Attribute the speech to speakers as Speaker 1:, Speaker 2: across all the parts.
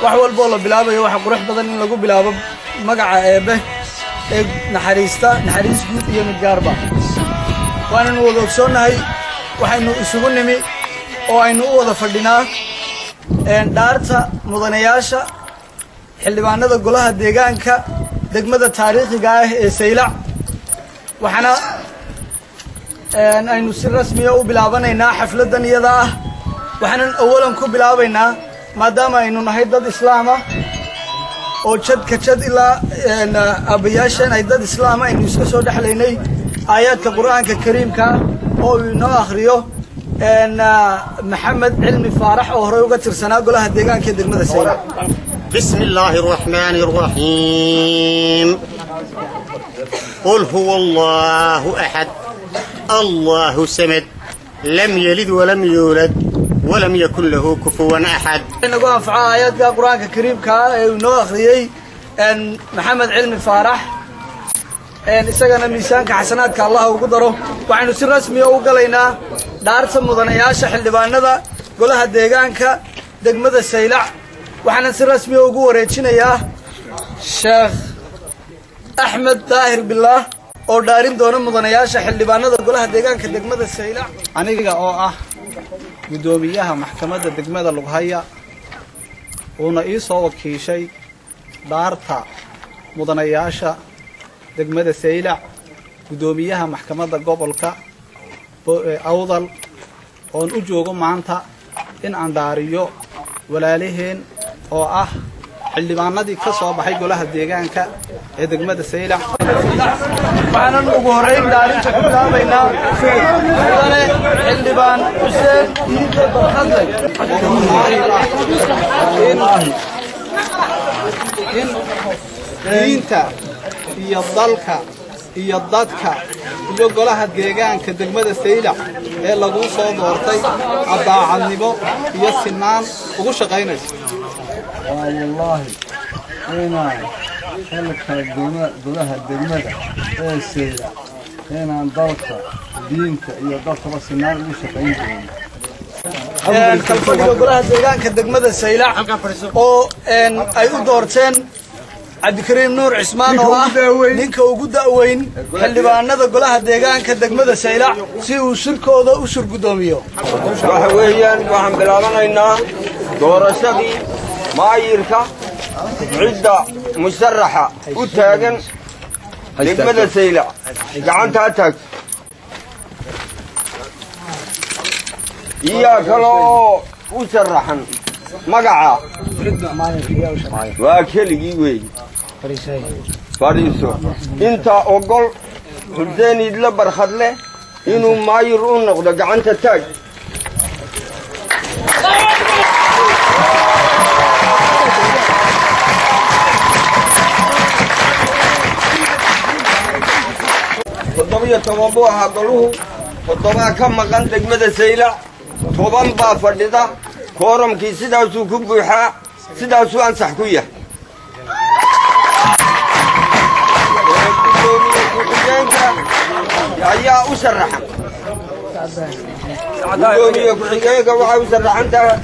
Speaker 1: وحول بولا بلابه يوحى قروح بدن إن لقوا بلابه مقع به نحريستا نحريس جود يوم الجاربة وأنا نوضع صورنا هاي وحين يسوون نمي أو أي نوضع فردنا إن دارتا مدنياشة اللي بعنا ذا قلها الدجان كا دقمة التاريخ جاه سيلع وحنا إن أي نصير رسمي أو بلابنا إنها حفلة دنيا ذا وحنا أولاً كو بلابنا ما دام إنه نهيد الإسلام أو شد كشد إلا إن أبياشين هيد الإسلام إنه يسكسر دحليني آيات القرآن الكريم كا أو نآخريه إن محمد علمي فارح أو هروقة ترسنا قلها الدجان كده المدرسة.
Speaker 2: بسم الله الرحمن الرحيم. قل هو الله أحد الله الصمد لم يلد ولم يولد ولم يكن له كفوا أحد.
Speaker 1: نقول في آيات القرآن الكريم كا نآخريه إن محمد علمي فارح إن سجن ميسان كحسنات كالله وقدره وعنو سر رسمي وقلينا دارت مدنياش حل باندا قولها الدجان كا دقمة السيلع وحنا سر رسمي وقوريتشنا يا شيخ أحمد طاهر بالله أو دارين دون مدنياش حل باندا قولها الدجان كدقمة السيلع.
Speaker 3: أنا جا قدوميها محكمة دقمة اللغهية ونقيس وكي شيء دارتا مدنياشة دقمة السيلع قدوميها محكمة قبلك أوضل أن أجوغ معنتا إن عنداريو ولا لهن أو xildhibaanadii ka soo baxay golaha deegaanka ee degmada Saylac
Speaker 1: waxaan ugu horeyn dhaarinta ku bilaabaynaa mudane xildhibaan Xuseen Iide Barxadle
Speaker 3: in diinta iyo dalka iyo dadka iyo golaha deegaanka degmada Saylac ee lagu soo doortay adaacadnimo iyo sinaan ugu shaqaynayso
Speaker 4: والله هنا خلك golaha degmada ee Saylac هنا dalka diinta iyo dadka sinaan ugu shaqaynayso
Speaker 1: kalfadhiga golaha deegaanka degmada Saylac oo ay u doorteen Cabdikariim Nuur Cismaan oo ah ninka ugu daaweyn xildhibaanada golaha deegaanka degmada Saylac si uu shirkooda u shirgudoomiyo
Speaker 5: waxa weeyaan waxaan bilaabanaynaa doorashadii maayirka cidda musharaxa u taagan degmada Saylac gacanta taag iya kaloo u sharaxan magaca waa keligii weey fariiso inta ogol Xuseen Iide Barxadle inuu maayir u noqdo gacanta taag toddobiyo toban buu ahaa goluhu toddobaa ka maqan degmada Saylac toban baa fadhida kooramkii sidaasuu ku buuxaa sidaasuu ansax ku yahay ayaa u sharaxan gudoomiye ku-xigeenka waxay u sharaxan tahay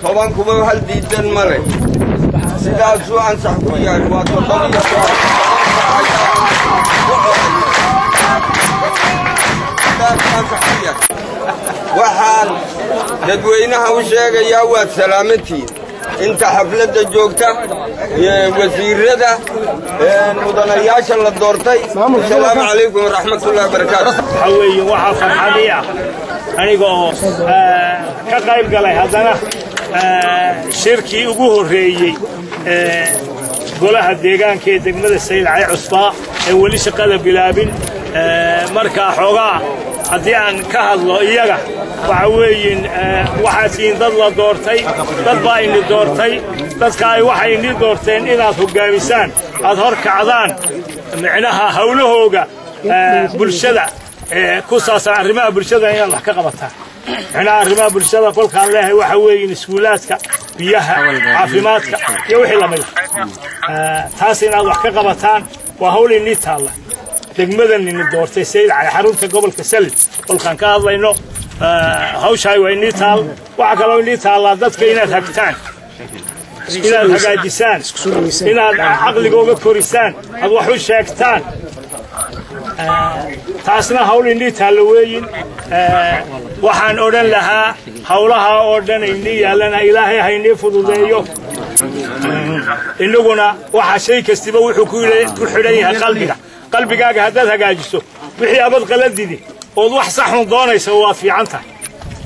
Speaker 5: toban kuba hal diidan male sidaasuu ansax ku yahay waa toddobiyo waxaan dadweynaha u sheegayaa waad salaamantiin inta xafladda joogta wasiirada mudanayaasha la doortay assalaamu calaykum waraxmatullahi wabarakaatu
Speaker 6: waxa weeye waxaa farxadii ah aniga oo ka qayb galay haddana shirkii ugu horreeyey golaha deegaanka ee degmada Saylac ee cusbaa ee weli shaqada bilaabin markaa xoogaa haddii aan ka hadlo iyaga waxa weeyin waxaa siin dad la doortay dad baa ini doortay dadka ay waxay ini doorteen inaad hogaamisaan aad hor kacdaan micnaha hawlahooga bulshada ku saabsan arrimaha bulshada inaad wax ka qabataan micnaha arrimaha bulshada kolkaan leeyahay waxa weeyin iskuulaadka biyaha caafimaadka iyo wixii lamid ah taas inaad wax ka qabataan waa hawl inii taalla degmadan ini doortay Saylac xarunta gobolka Salid kolkaan ka hadlayno hawshay waa inii taal waxa kale oo inii taala dadka inaad hagtaan inaad hagaajisaan inaad aqligooga korisaan aad wax u sheegtaan taasna hawl inii taalo weeyin waxaan odhan lahaa hawlaha oo dhan inii yaalana ilaahay ha inii fududeeyo inaguna waxa shay kastiba wuxuu ku xidhan yahay qalbigaaga haddaad hagaajiso wixii abad qaladidi ood wax saxun doonaysa waad fiican tahay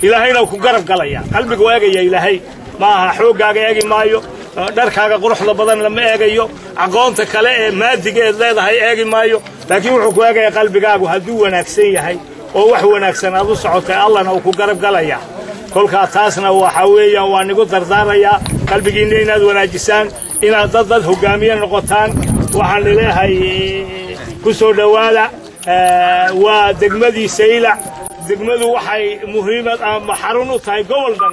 Speaker 6: ilaahayna ku garab galaya qalbigu eegaya ilaahay ma aha xoogaaga eegi maayo dharkaaga quruxda badan lama eegayo aqoonta kale ee maadiga ee leedahay eegi maayo laakiin wuxuu ku eegaya qalbigaagu hadduu wanaagsan yahay oo wax wanaagsan aad u socotay allahna uu ku garab galaya kolkaa taasna waxa weeyaan waa nigu dardaarayaa qalbigiinna inaad wanaajisaan inaad dad hogaamiye noqotaan waxaan leeyahay ku soo dhawaada waa degmadii Saylac degmadu waxay muhiimad ama xarun u tahay gobolkan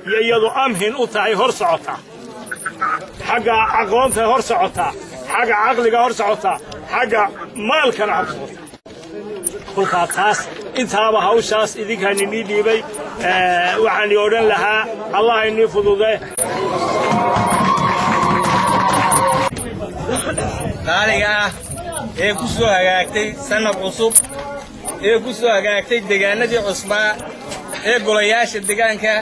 Speaker 6: iyo iyadoo amhin u tahay hor socota xagga aqoonta hor socota xagga aqliga hor socota xagga maalkana hor socota kolkaa taas intaaba hawshaas idinkaan inii dhiibay waxaan odhan lahaa allah inii fudude
Speaker 7: qaaliga ah ee ku soo hagaagtay sanad cusub ee ku soo hagaagtay deegaanadii cusbaa ee golayaasha deegaanka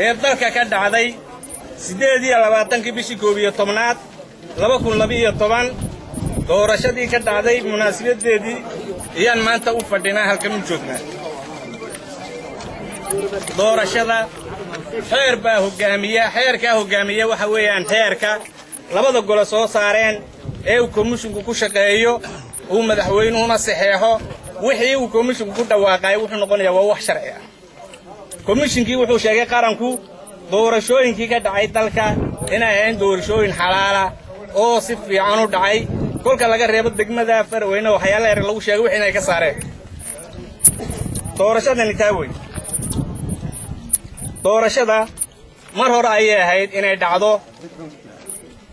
Speaker 7: ee dalka ka dhacday 28 bishii 11aad 2012 doorashadii ka dhacday munaasibadeedii ayaan maanta u fadhinaa halkan u joognaa doorashada xeer baa hogaamiya waxa weeyaan xeerka labada gole soo saareen ee uu komishinku ku shaqeeyo uu madaxweynuhuna saxeexo wixii uu komishinku ku dhawaaqay wuxuu noqonayaa waa wax sharci ah komishinkii wuxuu sheegay qaranku doorashooyinkii ka dhacay dalka inay ahayn doorashooyin xalaala oo si fiican u dhacay kolka laga reebo degmada Farweyne waxyaalo yar lagu sheegay wixii ay ka saareen doorashadani taa weyn doorashada mar hore ayay ahayd inay dhacdo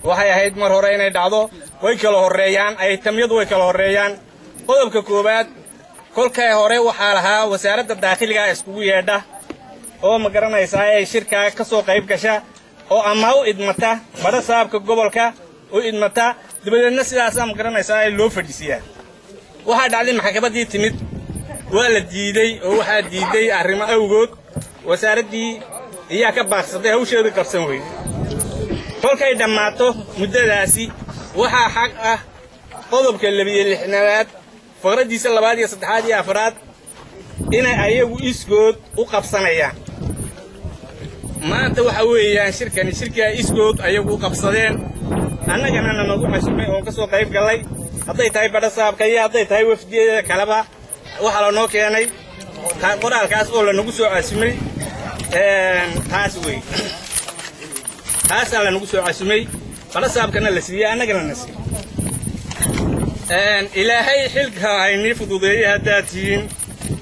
Speaker 7: waxay ahayd mar hore inay dhacdo way kala horeeyaan ay tamyadu way kala horeeyaan qodobka koobaad kolka hore waxa lahaa wasaaradda dakhliga iskugu yeedha oo ma garanaysaa ay shirka ka soo qayb gasha oo ama u idmata bada saabka gobolka u idmata dibadna sidaas ma garanaysaa ay loo fadhisiyaa waxa dhacday maxkamadii timid waa la diiday oo waxa diiday arrimo awgood wasaaradii iyaa ka baaqsaday hawsheedu qabsan weeyay kolkay dhamaato muddadaasi waxa xaq ah qodobka 26aad faqradiisa 2 iyo 3 iyo 4 inay ayagu isgood u qabsanayaan maanta waxa weeyaan shirkiga isgood ayagu u qabsadeen annagana nagu xasumay oo ka soo qayb galay hadday tahay bada saabka iyo hadday tahay wafdiyada kaleba waxa la noo keenay qoraalkaas oo la nagu soo casimay taas la nagu soo casimay bada saabkana la siiyay annagana na siiyay ilaahay xilka ayni fududeeyay hadaatiin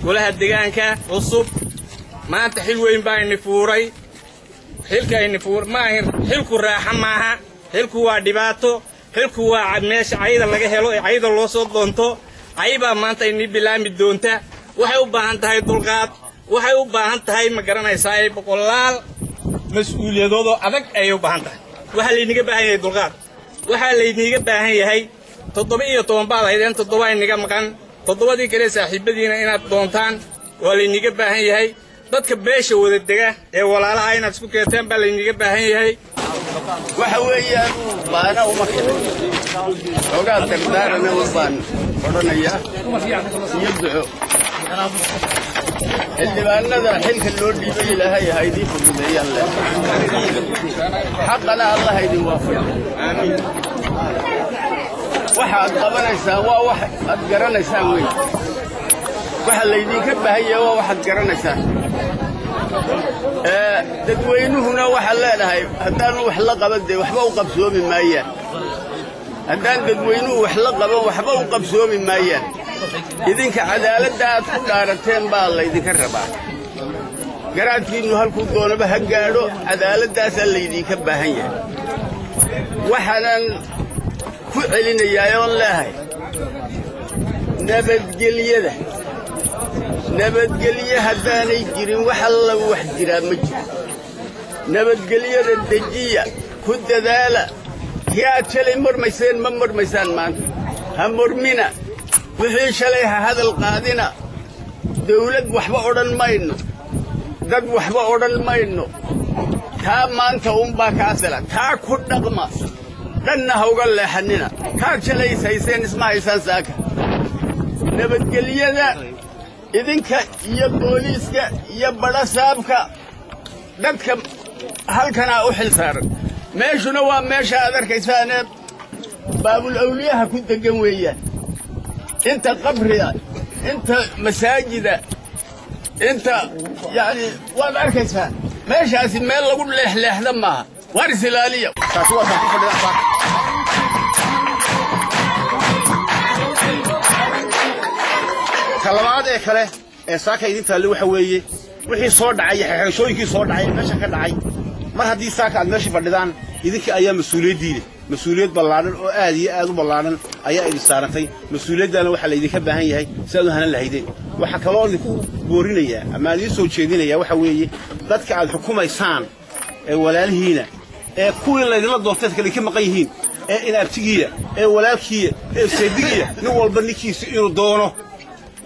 Speaker 7: golaha deegaanka cusub maanta xil weyn baa ayni fuuray xilka ayni fuur maahin xilku raaxa maaha xilku waa dhibaato xilku waa meesha ayda laga helo ayda loo soo doonto ayba maanta ayni bilaami doonta waxay u baahan tahay dulqaad waxay u baahan tahay ma garanaysaa ay boqolaal mas'uuliyadoodo adag ay u baahan tahay waxa la iniga baahan yahay dulqaad waxa la iniga baahan yahay 17 baad ahaydeen 7 iniga maqan 7 kale saaxiibadiina inaad doontaan waa la iniga baahan yahay dadka beesha wada dega ee walaalaha inaad isku keentaan baa la iniga baahan yahay
Speaker 8: waxa weeyaan baana uma keenay ogaal dardaarana u baan odhanaya iyo duco xildhibaanada xilka loo dhiibay ilaahay haydii fududeeyaan leh xaqana allah idin waafajiyo aamiin waxaad qabanaysaan waa wax aad garanaysaan weyn waxa laydinka baahan yahay waa waxaad garanaysaan dadweynuhuna waxaa leedahay haddaanu wax la qaban dee waxba u qabsoomi maayaan haddaan dadweynuhu wax la qaban waxba u qabsoomi maayaan idinka cadaaladda aad ku dhaarateen baa laydinka rabaa garaadkiinnu halkuu doonaba ha gaadho cadaaladaasaa laydinka baahan yahay waxaanan ku celinayaa oon leehay nabadgelye haddaanay jirin wax alla wax jiraa ma jiro nabadgelyada dejiya ku dadaala yaad shalay mormayseen ma mormaysaan maanta ha mormina wixii shalay ha hadal qaadina dawlad waxba odhan mayno dad waxba odhan mayno taa maanta unbaa kaasela taa ku dhaqma dhanna ha uga leexanina kaad shalay hayseen isma haysaan saaka nabadgelyada idinka iyo booliiska iyo bada saabka dadka halkanaa u xil saaran meeshuna waa meesha aad arkaysaanee baabul awliyaha ku degan weeyaan inta qabriga inta masaajida inta yani waad arkaysaan meeshaasi meel lagu leexleexda maaha waar isilaaliya taasi waa ku fadhidaa
Speaker 2: talabaad ee kale ee saaka idin taale waxa weeye wixii soo dhacay xeexooyinkii soo dhacay meesha ka dhacay mar haddii saaka aad meesha fadhidaan idinka ayaa mas'uuliyad ballaaran oo aad iyo aad u ballaaran ayaa idin saarantay mas'uuliyaddaana waxaa laydinka baahan yahay si aad u hanan lahaydeen waxaa kaloo idinku boorinayaa ama idiin soo jeedinayaa waxa weeye dadka aad xukumaysaan ee walaalihiina ee kuwii laydinla doorteed kale ka maqan yihiin ee inaabtigiiya ee walaalkiiya ee seedigiiya nin walba ninkiisa inuu doono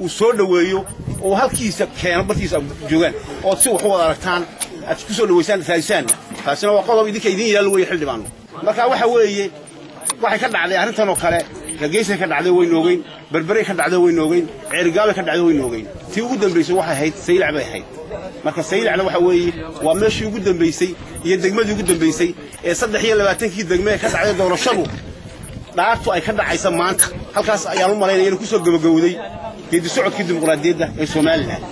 Speaker 2: uu soo dhaweeyo oo halkiisa keeno bartiisa joogaan oo si wax u wada aragtaan aad ku soo dhaweysaan raadisaan taasina waa qodob idinka idin yaal weeye xildhibaan marka waxa weeye waxay ka dhacday arrintan oo kale Hargeysa ka dhacday way noogeyn Berbere ka dhacday way noogeyn Ceergaal ka dhacday way noogeyn tii ugu dambeysay waxay ahayd Saylac bay ahayd marka Saylacna waxa weeye waa meeshii ugu dambeysay iyo degmadii ugu dambeysay ee 23kii degmada ka dhacday doorashadu dhaartu ay ka dhacaysa maanta halkaas ayaan u maleynaa inuu ku soo gabagabowday geedi socodkii dimuqraadiyadda ee Soomaaliland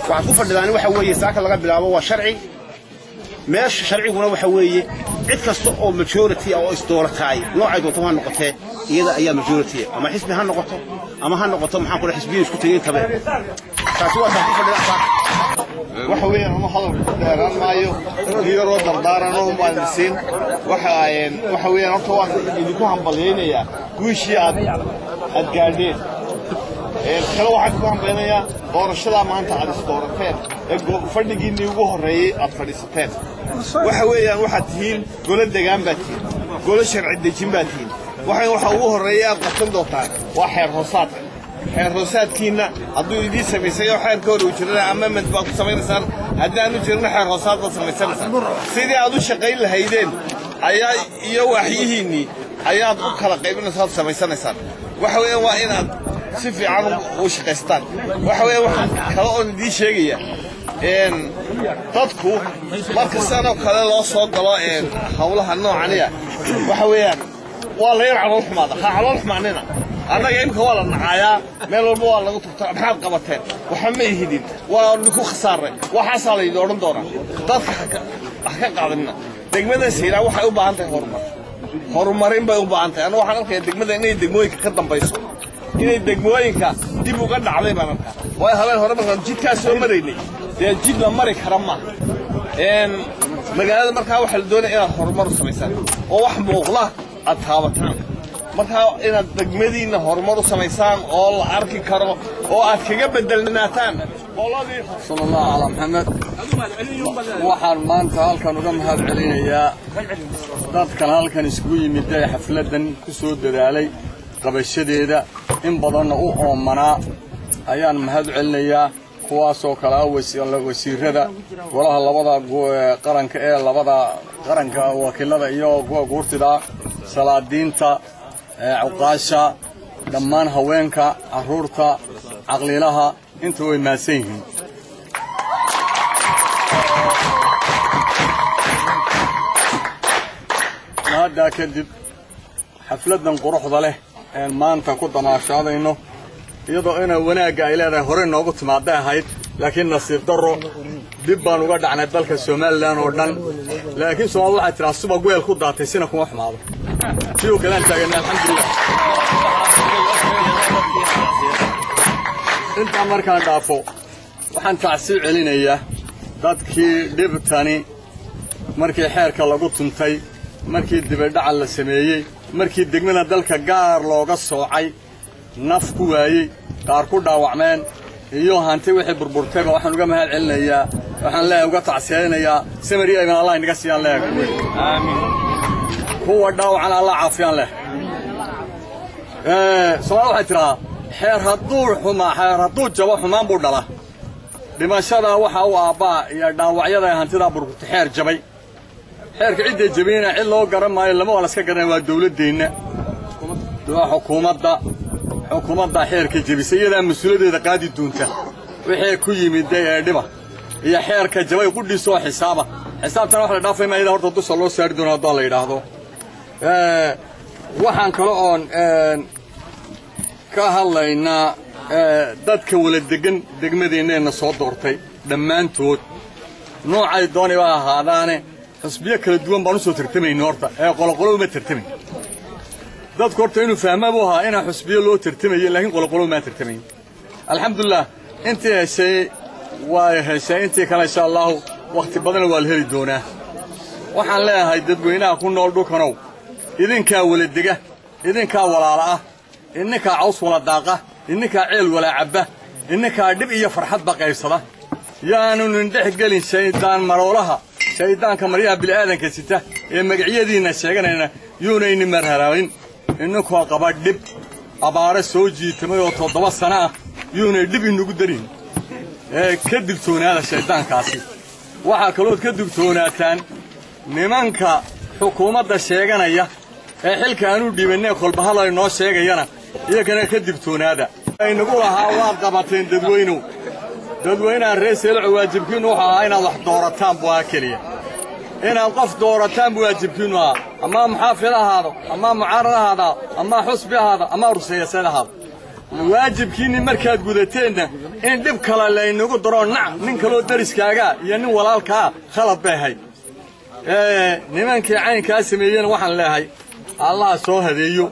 Speaker 2: waxa ku fadhidaan waxa weeye saaka laga bilaabo waa sharci meesha sharciguna waxa weeye cid kasta oo majority oo isdooratay noocay doonto ha noqotee iyada ayaa majority ama xisbi ha noqoto ama ha noqoto maxaan ku xisbiyo isku tagay tabe taasi waa ku fadhidaan
Speaker 9: waxa weeyaan ama hadal dheeraan maayo iyadoo dardaaran oo maalisiin waxa weeyaan horta waan idinku hambalyeynaya guushii aad gaadheen kala waxaan ku hambalyeynaya doorashada maanta aad isdoorateen ee fadhigiinii ugu horeeyay aad fadhiisateen waxa weeyaan waxaad tihiin gole degaan baad tihiin gole sharci dejin baad tihiin waxa ugu horeeya aad qabsan doontaan waa xeer hoosaadka xeer hoosaadkiina hadduu idii samaysay oo xeerka hore u jirana amendment baa ku samaynaysaan haddaanu jirna xeer hoosaad baad samaysanaysaan sidii aad u shaqayn lahaydeen ayaa iyo waxyihiinnii ayaad u kala qaybinaysaad samaysanaysaan waxa weeyaan waa inaad si fiican u shaqaystaan waxa weeyaan waxaan kale oon idiin sheegaya dadku marka sanoo kale loo soo galo hawlaha noocaniya waxa weeyaan waa la yar calool xumaada ha calool xumaanina annaga imka waa la nacayaa meel walba waa lagu tugtaa maxaad qabateen waxa ma ihidin waa ku khasaaray waxaasaa la yidhi odhan doonaa dadka ha ka qaadinna degmada Saylac waxay u baahan tahay horumarin bay u baahan tahay anigu waxaan arkayaa degmada inay degmooyinka ka dambayso inay degmooyinka dib uga dhacday baan arkaa way habeen hore markaan jidkaas soo maraynay dee jid la mari kara ma magaalada markaa waxa la doonayaa inaad horumar u samaysaan oo wax muuqda aad taabataan markaa inaad degmadiina horumar u samaysaan oo la arki karo oo aad kaga bedelnaataan qoladii
Speaker 4: sallallahu ala Muhammad waxaan maanta halkan uga mahad celinayaa dadkan halkan isku yimid ee xafladan ku soo dadaalay qabashadeeda in badan oo oomanaa ayaan mahad celinayaa kuwaasoo kala wasiirada golaha labada qaranka ee labada qaranka wakiilada iyo kuwa guurtida salaadiinta عقاشة دمان هوينكا عرورتا عقليلها انتوا ماسينهم هذا كذب حفلتنا قروح له ما انت كنت ناشاده انه يضع انا وناقا الى هورين نوقت مع ده هاي لكن نصير ضرو دبان وقعد عن الدلك السومال لان وردن لكن سؤال الله ترى قوي الخض عطيسينكم احمد شو كلام تاعنا الحمد لله انت مركان دافو waxaan tacsiib celinayaa dadkii dhibtani markii xeerka lagu tuntay markii dibadhac la sameeyay markii degmada dalka gaar looga soocay naf ku waayay qaar ku dhaawacmeen iyo hanti wixii burburtay waxaan uga mahad celinayaa waxaan leeyahay uga tacsiinayaa samariya in Allah inaga siiyaan leeyahay aamin هو داو على الله عافيان له سؤال واحد ترى حير هدور حما حير هدور جوا حمان بودلا لما شذا وحى وأباء يا داو عيدا هنتدا بركت حير جبي حير كعدة جبينا إلا قرن ما إلا ما ولا سكرنا والدولة دينا حكومة دا حير كجبي سيدا مسؤولية دا قاعد دونته وحير كوي من دا دبا هي حير كجبي يقول لي سو حسابه حساب تروح لدافع ما إذا هرت توصل له سيردون هذا الله يراهدو waxaan kale oon ka hadlaynaa dadka wala degan degmadeenna soo doortay dhammaantood noocay doonay waa ahaadaane xisbiyo kala duwan baan u soo tartamaynaa horta qoloqolo uma tartamayn dadku horta inuu fahmaa buu ahaa inaa xisbiyo loo tartamayo laakiin qoloqolo ma tartamayn alxamdulillah intii heshay intii kale insha allahu waqti badan waa la heli doonaa waxaan leeyahay dadweynaha ku nool dhulkanow idinkaa wala dega idinkaa walaala ah idinkaa caws wala daaqa idinkaa ceel wala cabba idinkaa dhib iyo farxadba qaybsada yaanu nindhex gelin shaydaan maroolaha shaydaanka maryaha bilaadanka sita ee magacyadiina sheeganayna yuunayni marharaabin idinkoo qaba dhib abaare soo jiitamay oo 7 sano ah yuunay dhib inugu darin ka digtoonaada shaydaankaasi waxaa kaloo ka digtoonaataan nimanka xukuumadda sheeganaya xilka aanu dhibanay qolbahada ay noo sheegayana iyagana ka digtoonaada aynagu lahaa waa qabateen dadweynaha reer Seylac waajibkiinu waxa ahaa inaad wax doorataan baa kaliya inaad qof doorataan waajibkiinu ama muxaafid ahaado ama mucaarad ahaado ama xusbi ahaado ama rusiyaasad ahaado waajibkiini markaad gudateena in dib kale la inagu daro nin kale dariskaaga iyo nin walaalka khalad baahay nimankii caynka sameeyeen waxaan leeyahay Allah soo hadeeyo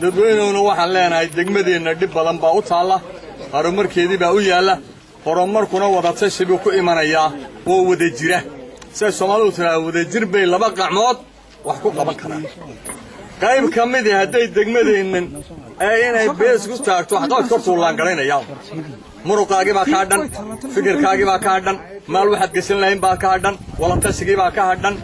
Speaker 4: dadweynuhuna waxaan leenahay degmadeena dib badan baa u taala horumarkeedii baa u yaala horumarkuna wadatashibi ku imanaya oo wada jira say Soomaalidu taa wada jir bay laba qacmood wax ku qaban karaan qayb kamid ah haday degmadeenan ay inay bees ku taagto wax qabad korto laan garanaya muruqaagi baa ka dhan fikirkaagi baa ka dhan maal waxaad gashan lahayn baa ka dhan walatashiga baa ka dhan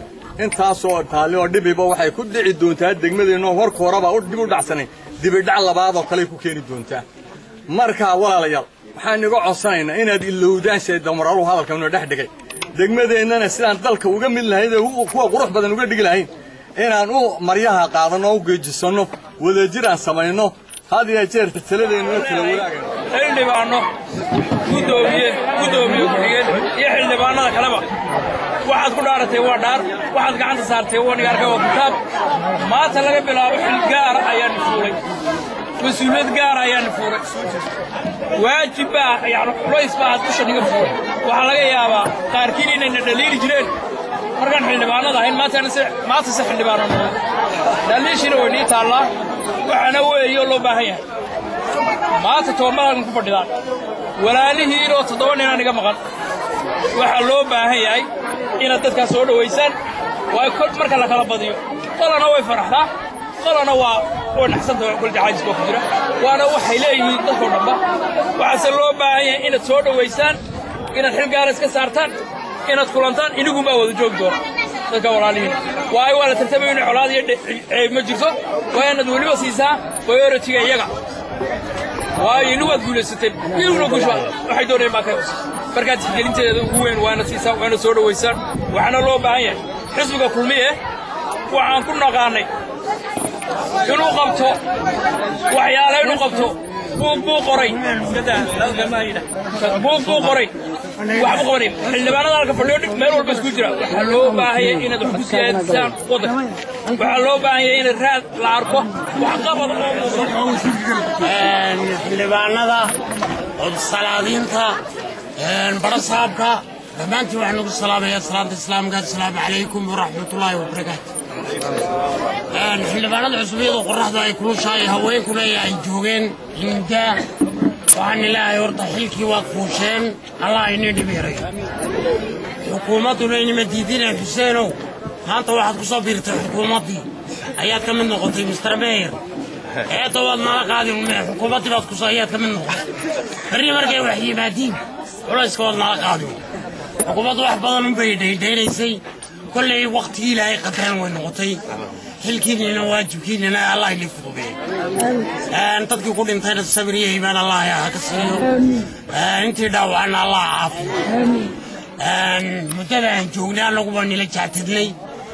Speaker 4: intaasoo taali oo dhibiba waxay ku dhici doontaa degmadeena horkooraba u dib u dhacsanay dib u dhac labaad oo kale ku keeni doontaa marka walaalayaal waxaan iga codsanaynaa inaad ilowdaan shay damararu hadalka inuu dhex dhigay degmadeennana sidaan dalka uga mid lahayd kuwa qurux badan uga dhigi lahayn inaan u maryaha qaadano oo geejisano wada jiraan sameeyno hadiya jeerta taladeena kala wadaagayno
Speaker 10: xildhibaano gudoomiye ku-xigeen iyo xildhibaanada kaleba waxaad ku dhaaratay waa dhaar waxaad gacanta saartay waa nigaarka waa kitaab maanta laga bilaabo xil gaar ayaan fuulay مسؤوليات قارة يعني فورك واجبة يعني رئيس بعد مش نيجي فورك وعلى جيابا قاركين إن الدليل جرين مركان حين لبعنا ذهين ما تصح حين لبعنا دليل شنو وني تعالى وأنا ويقولوا بهيا ما تتوما نكفر دلال ولا ليه لو تدورني أنا نيجي مغاد وحلو بهيا إن تتكسر ويسان وكل مركان لك على بديو قال أنا ويفرح لا قال أنا ونحسن كل جعايز كوكجرا وأنا وحيلي تدخل ربا وحسن لو باهي إن تصور ويسان إن الحين جالس كسرتان إن تكلمتان إنكم بقول جوك دور تكور عليهم وأي ولا تنتبهون على هذه مجلسه وأنا دولي وسيسا ويرتجي يجا وأي نوع تقول ستين يقولوا كشوا وحيدوري ما كيوس بركات جلين تدوين وأنا سيسا وأنا صور ويسان وأنا لو باهي حسبك كلمية وعن كنا غاني إنه قبته وعياله إنه قبته بو قري بو قري وحبو قري اللي بنا ذلك فلوك ما يقول بس كجرا وحلو باهي إن دحوسية إنسان قدر وحلو باهي إن الراد العرقة وحقبض
Speaker 11: اللي بنا ذا الصلاة تا برصابك لما أنت وحنا بالصلاة يا صلاة الإسلام قال السلام عليكم ورحمة الله وبركاته xildhibaanada cusub iyadoo qorraxda ay kulu shaay haweenkuna ay joogeen inta waxaan ilaahay horta xilkii waad fuusheen allah inii dhibiray xukuumadduna inima diidineen xuseenow maanta waxaad ku soo biirtay xukuumaddii ayaad ka mid noqotay mister mayor eedda waad nala qaadin xukuumaddii baad ayaad ka mid noqotay berri markay wax yimaadiin culayska waad nala qaadin xukuumaddu wax badan unbay dhaydhaynaysay كل وقت إلى قدران ونقطي حلكيننا واجبكيننا الله اللي فوقه أنت تقول كل إنسان الصبرية إيمان الله يا كسيو أنت دعوانا الله عافية متابع جونا لقباني لجاتدلي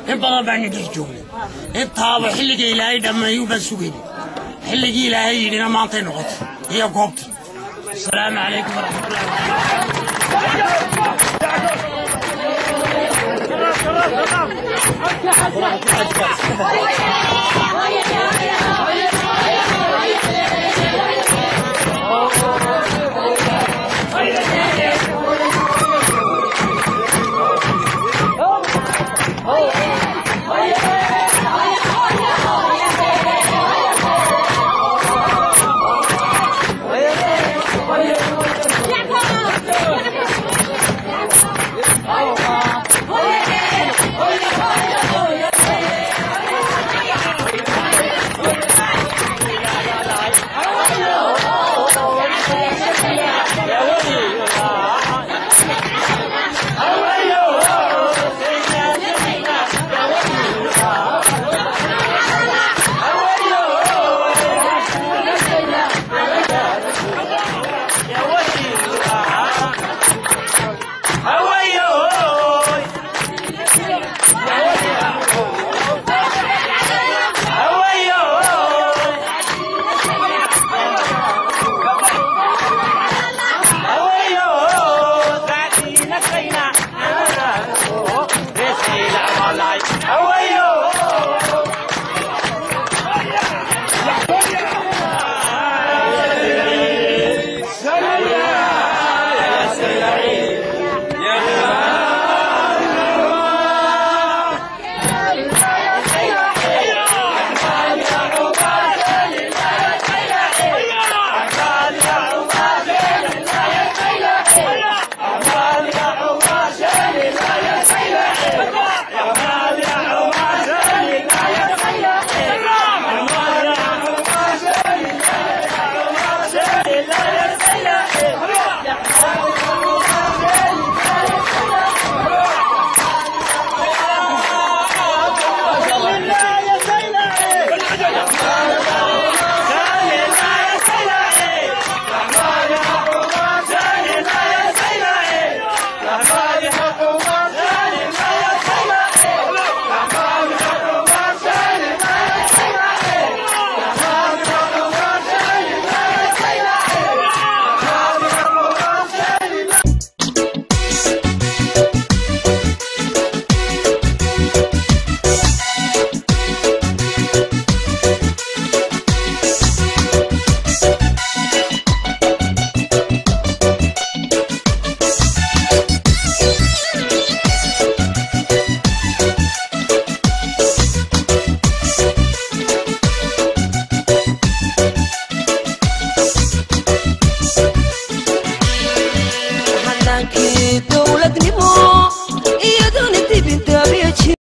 Speaker 11: إن باباني لجونا إنت هذا حلك إلهي دم يوبسوين حلك إلهي لنا ما تنقط هي قبط السلام عليكم ورحمة الله وبركاته